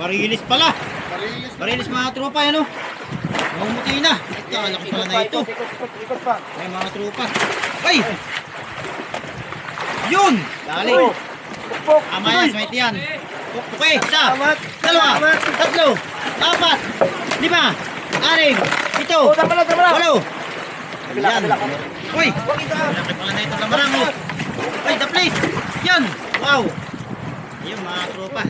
Barilis pala. Barilis. Barilis mga tropa yan o. Mamumuti na. Ito, laki pala na ito. Ikot pa. Ay mga tropa. Ay! Yun! Dali. Pukpok. Amaya, smite yan. Okay, isa. Amat. Dalawa. Tatlo. Apat. Lima. Anim. Ito. Tama lang. Walo. Yan. Kabila. Uy! Laki pala na ito lamarang o. Ay, the place. Yan. Wow. Ayun mga tropa.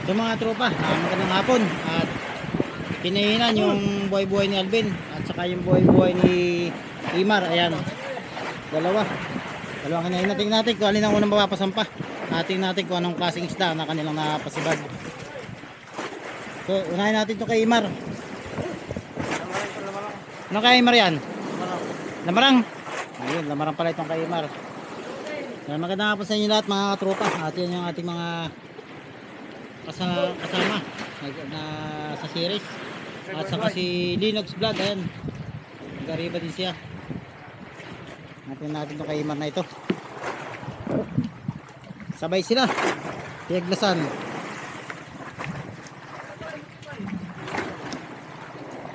Ito mga tropa, magandang hapon at pinahinan yung buhay-buhay ni Alvin at saka yung buhay-buhay ni Imar. Ayan, dalawang kinahinan. Tingnan natin kung alin ang unang mapapasampa. Tingnan natin kung anong klaseng isda na kanilang napasibag. So unahin natin ito kay Imar. Ano kay Imar yan? Lamarang. Ayun, lamarang pala itong kay Imar. Magandang hapon sa inyo lahat mga katropa. At yan yung ating mga kasama na sa series at saka si Linux Vlog. Ayan, nag-arriba din siya. Natin itong kay Imar na ito. Sabay sila tiyaglasan.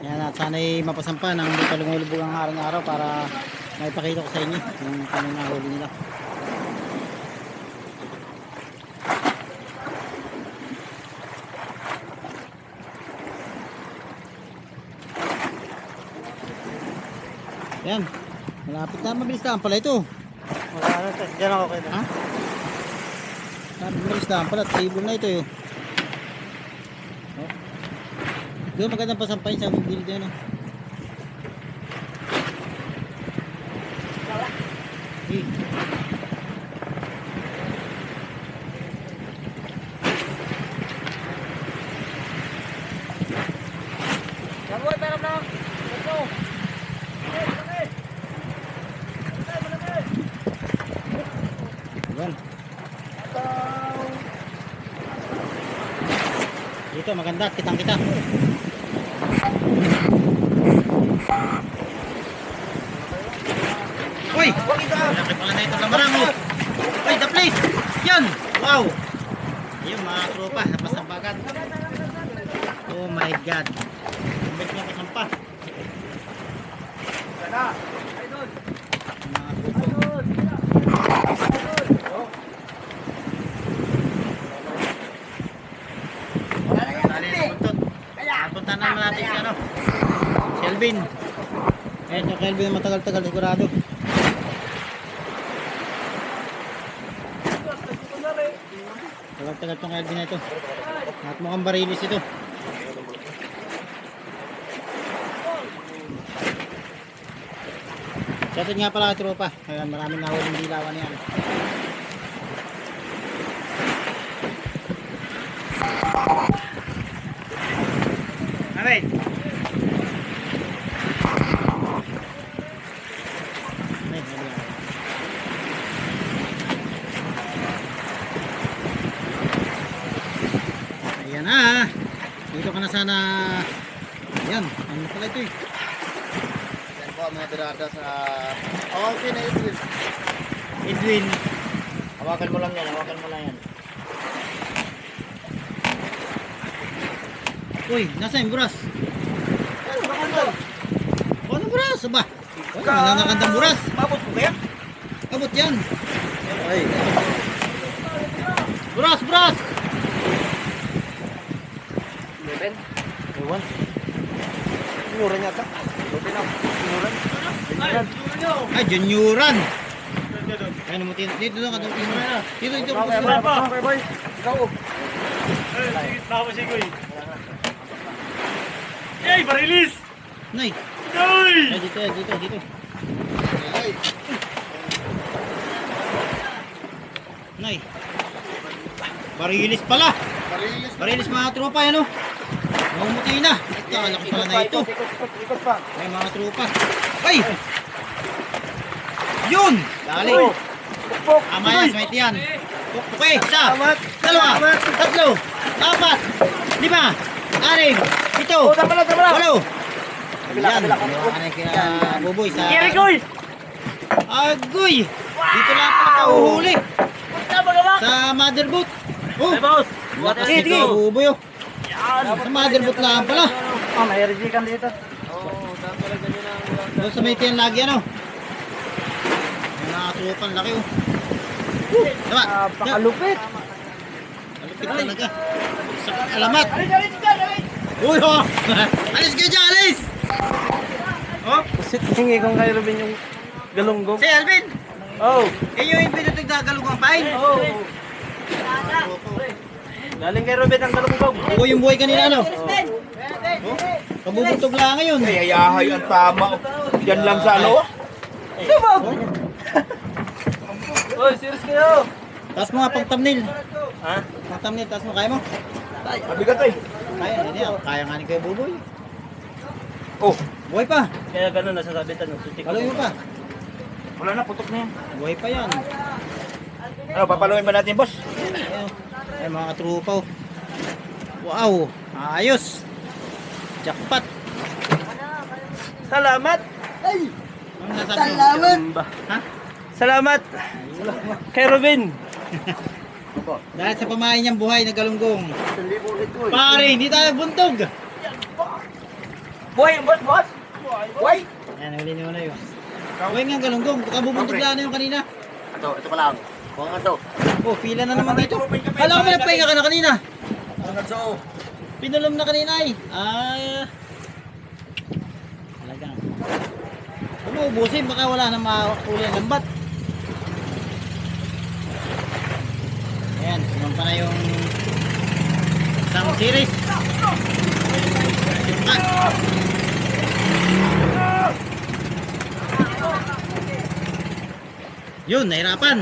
Yan, at sana'y mapasampa nang hindi pa lumulubog ang araw-araw para maipakita ko sa inyo yung kanyang nahuli nila. Yan, malapit na, mabilis lang pala ito. Diyan ako kayo. Ha? Mabilis lang pala, table na ito yun. Oh. Doon magandang pasampay sa build yan. Hey. Yan. Dito maganda, kitang-kita. Uy! Laki pala na ito lamarang o. Uy, the place! Yan! Wow! Ayun mga tropa, napasambagan. Oh my God! Umbit na pasampa. Mga tropa. Punta naman natin si ano, si Alvin. Ayan yung Alvin, matagal-tagal sigurado. Tagal-tagal itong Alvin na ito. At mukhang barilis ito. Shoutout nga pala tropa. Ayan, maraming nahuling dilawan yan. Alright. Ayan na. Dito ka na sana. Ayan. Ano pala ito eh. Yan po ang mga birada sa... Hawakan na Edwin. Edwin. Hawakan mo lang yan. Uy, nasa yung buras? Ano ba? Ano buras? Aba? Wala nakandang buras. Mabot ko kaya? Abot yan. Ay. Buras, buras. Beben? Ewan. Inuran yata. Beben ako. Inuran. Ay, junioran. Ay, namutin. Dito lang ka. Dito. Okay, boy. Ikaw. Sige, tama si Goy. Yay, barilis! Nay. Goy! Ay, dito. Ay. Nay. Barilis pala. Barilis mga tropa yan o. Mamumuti na. Ito, laki pala na ito. Ikot pa. Ay mga tropa. Ay! Yun! Dali. Pukpok. Amaya, smite yan. Okay, isa. Amat. Dalawa. Tatlo. Apat. Lima. Anim. Ito. Tama lang. Walo. Yan, ginawa ka na kina Buboy sa... Kiri ko eh. Agoy! Dito lang pala kauhuli. Sa motherboat. Oh, Hey boss. lakas nito Buboy oh. Sa motherboat lang pala. Oh, may RG kan dito. Doon sa may tiyan lagi ano. May nakatrupan laki oh. Diba? Napakalupit. Malupit talaga. Sa alamat. Uy oh! Alis ka dyan, alis! Oh, Sit hingi kong kay Ruben yung galunggong. si Alvin! Oh. Kayo yung pinutog na galugong pain. Oh. Galing kay Ruben ang galunggong. Ako yung buhay kanina ano? Oh, kabubutog lang ngayon. Ayahay ang tama. Yan lang sa ano. Oy, serious kayo. Taas mo nga pang thumbnail. Ha? Pang thumbnail, taas mo. Kaya mo? Mabigat eh. Kaya, hindi. Kaya nga ni Kuya Buboy. Oh, Buhay pa. Kaya gano'n nasasabitan ng sutik. Paluin mo pa. wala na, putok na yan. Buhay pa yan. Ano, papaluin ba natin, boss? Ayun. Ay, mga katrupaw. Wow. Ayos. Jackpot. Salamat. Ano nasabi mo? Ha? Salamat. Kay Ruben. Dahil sa pamain niyang buhay na galunggong. Pare, hindi tayo buntog. Boy, boss. Boy. Ayan, huli ni Unoy. Buhay nga galunggong. Kabubuntog lang na yung kanina. Ito pa lang. Kuha nga to. Oh, pila na naman dito. Alam ko may nagpahinga ka na kanina. So, Pinulong na kanina eh. Talagang. Kung maubusin, baka wala na mahuli ang lambat. Ayan, sumampa na yung isang series. Sumpa. Yun, nahirapan.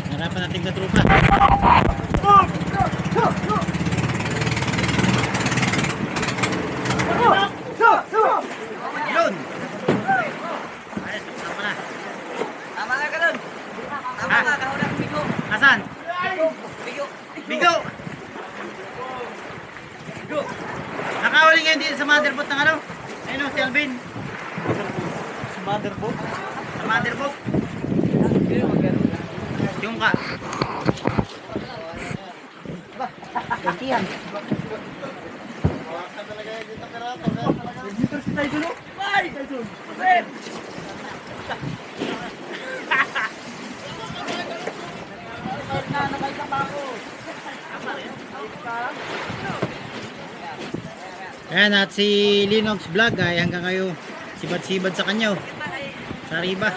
Nahirapan natin katrupa. Yun. Ayos, sumpa na. Tama nga ka dun. Tama nga, kahuna ng bigo. Nasaan? Bigo. Bigo! Nakahuli ngayon dito sa motherboard ng ano? Ayun o, si Alvin. Sa motherboard. Sa motherboard. Yung ka. Dito si Tyson. Ay! Tyson. Ayan, at si Linox Vlog ay hanggang kayo sibad-sibad sa kanyo. Sa riba.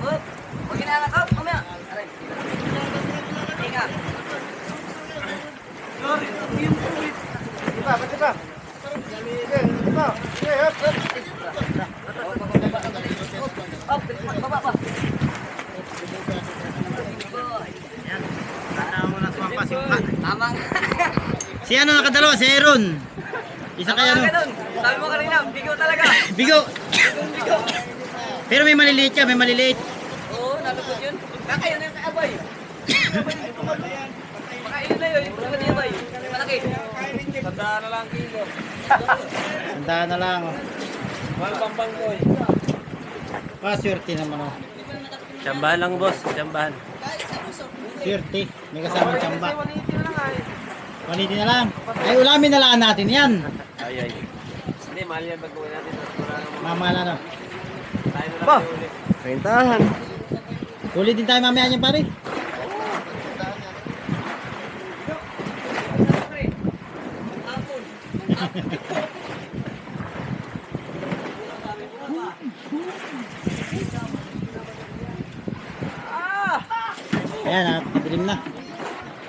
Huwag ginalakap, mamaya. Aray. Tinga. Up, baba pa. Ayan. Tatawa mo na sumampa si Uka. Tama nga. Si ano nakadalawa? Si Aaron. Isa kaya Tama no? nga dun. Sabi mo kanina, bigo talaga. Bigo. Bigo. Pero may maliliit siya, may maliliit. Oo, nalupot yun. Kakayo na yung kaabay. Baka yun na yun, yung abay. Malaki. Sandaan na lang. Oh. Wal pampang ko eh. Swerte naman oh. Tsambahan lang boss, tsambahan. Swerte. May kasamang tsamba. 180 na lang. Ay, ulamin na lang natin yan. Ay ay. Hindi, mahal yan pag gawin natin. Mamala no. Tayo na lang uli. Rentahan. Huli din tayo mamaya niyan pare. Ayan, nakadilim na.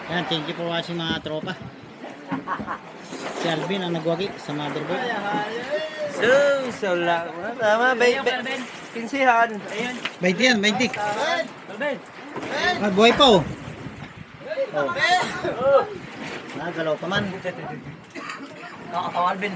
Ayan, thank you for watching mga tropa. Si Alvin ang nagwagi sa motherboard. So lang. Tama, pinsihan. 20 yan, 20. Buhay pa oh. Oh. Nagalaw pa man. Nakakatawa, Alvin.